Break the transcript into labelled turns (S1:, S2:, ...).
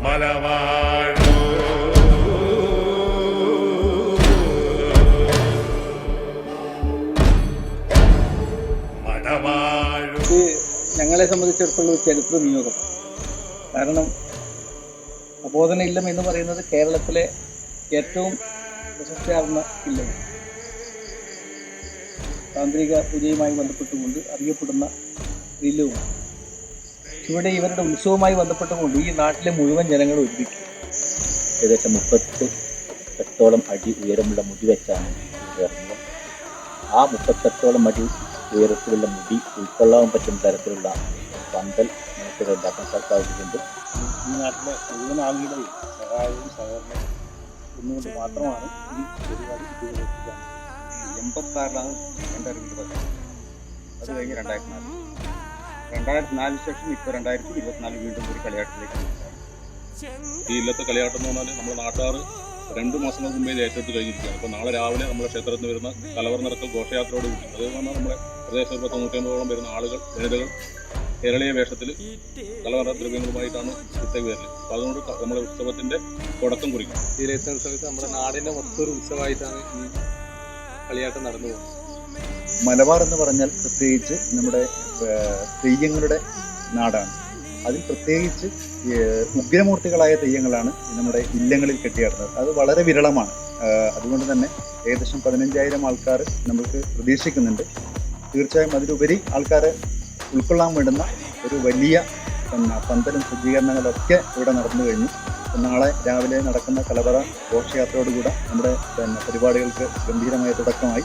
S1: മലവാഴൂ മലവാഴൂ.
S2: ഞങ്ങളെ സംബന്ധിച്ചിടത്തോളം ചരിത്ര നിയോഗം. കാരണം അബോധന ഇല്ലം എന്ന് പറയുന്നത് കേരളത്തിലെ ഏറ്റവും പ്രശസ്തിയാർന്ന ഇല്ലമാണ്. താന്ത്രിക പൂജയുമായി ബന്ധപ്പെട്ടുകൊണ്ട് അറിയപ്പെടുന്ന ഇല്ലവുമാണ്. ഇവിടെ ഇവരുടെ ഉത്സവവുമായി ബന്ധപ്പെട്ടുകൊണ്ട് ഈ നാട്ടിലെ മുഴുവൻ ജനങ്ങളും ഒരുമിക്കും.
S3: ഏകദേശം 38ഓളം അടി ഉയരമുള്ള മുടി വെച്ചാണ് ചേർന്നത്. ആ 38ഓളം അടി ഉയരത്തിലുള്ള മുടി ഉൾക്കൊള്ളാൻ പറ്റുന്ന തരത്തിലുള്ള പന്തൽ നമുക്ക് ഉണ്ടാക്കാൻ സാധിച്ചിട്ടുണ്ട്.
S2: ഈ നാട്ടിലെ മുഴുവൻ ആളുകളുടെയും സഹായവും സഹകരണവും ഒന്നുകൊണ്ട് മാത്രമാണ് ഈ പരിപാടി ഉപയോഗിക്കുക.
S4: 86ലാണ് എൻ്റെ അറിവിൽ പറഞ്ഞത്. അത് കഴിഞ്ഞ് 2004 ശേഷം ഇപ്പോൾ 2024 വീണ്ടും ഒരു കളിയാട്ടത്തിലേക്ക് പോകുന്നതാണ്.
S5: ഈ ഇല്ലത്തെ കളിയാട്ടം എന്ന് പറഞ്ഞാൽ നമ്മുടെ നാട്ടുകാർ 2 മാസങ്ങൾക്ക് മുമ്പേ ഏറ്റെടുത്ത് കഴിഞ്ഞിരിക്കുകയാണ്. അപ്പോൾ നാളെ രാവിലെ നമ്മുടെ ക്ഷേത്രത്തിൽ വരുന്ന കലവർ നിറക്കൽ ഘോഷയാത്രയോട് കൂടി, അത് പറഞ്ഞാൽ നമ്മുടെ പ്രദേശത്ത് 95ഓളം വരുന്ന ആളുകൾ, വനിതകൾ കേരളീയ വേഷത്തിൽ കലവറ ദ്രവ്യങ്ങളുമായിട്ടാണ് ഇത്തേക്ക് വരുന്നത്. അപ്പോൾ അതുകൊണ്ട് നമ്മുടെ ഉത്സവത്തിൻ്റെ തുടക്കം കുറിക്കും.
S6: ഇതിലെത്തുന്ന സമയത്ത് നമ്മുടെ നാടിൻ്റെ മൊത്തം ഉത്സവമായിട്ടാണ് ഈ കളിയാട്ടം നടന്നു പോകുന്നത്.
S4: മലബാർ എന്ന് പറഞ്ഞാൽ പ്രത്യേകിച്ച് നമ്മുടെ തെയ്യങ്ങളുടെ നാടാണ്. അതിൽ പ്രത്യേകിച്ച് ഉഗ്രമൂർത്തികളായ തെയ്യങ്ങളാണ് നമ്മുടെ ഇല്ലങ്ങളിൽ കെട്ടിയാടുന്നത്. അത് വളരെ വിരളമാണ്. അതുകൊണ്ട് തന്നെ ഏകദേശം 15,000 ആൾക്കാർ നമുക്ക് പ്രതീക്ഷിക്കുന്നുണ്ട്. തീർച്ചയായും അതിലുപരി ആൾക്കാരെ ഉൾക്കൊള്ളാൻ വേണ്ടുന്ന ഒരു വലിയ പന്തലും സജ്ജീകരണങ്ങളൊക്കെ ഇവിടെ നടന്നു കഴിഞ്ഞു. നാളെ രാവിലെ നടക്കുന്ന കലവറ ഘോഷയാത്രയോടുകൂടെ നമ്മുടെ പരിപാടികൾക്ക് ഗംഭീരമായ തുടക്കമായി.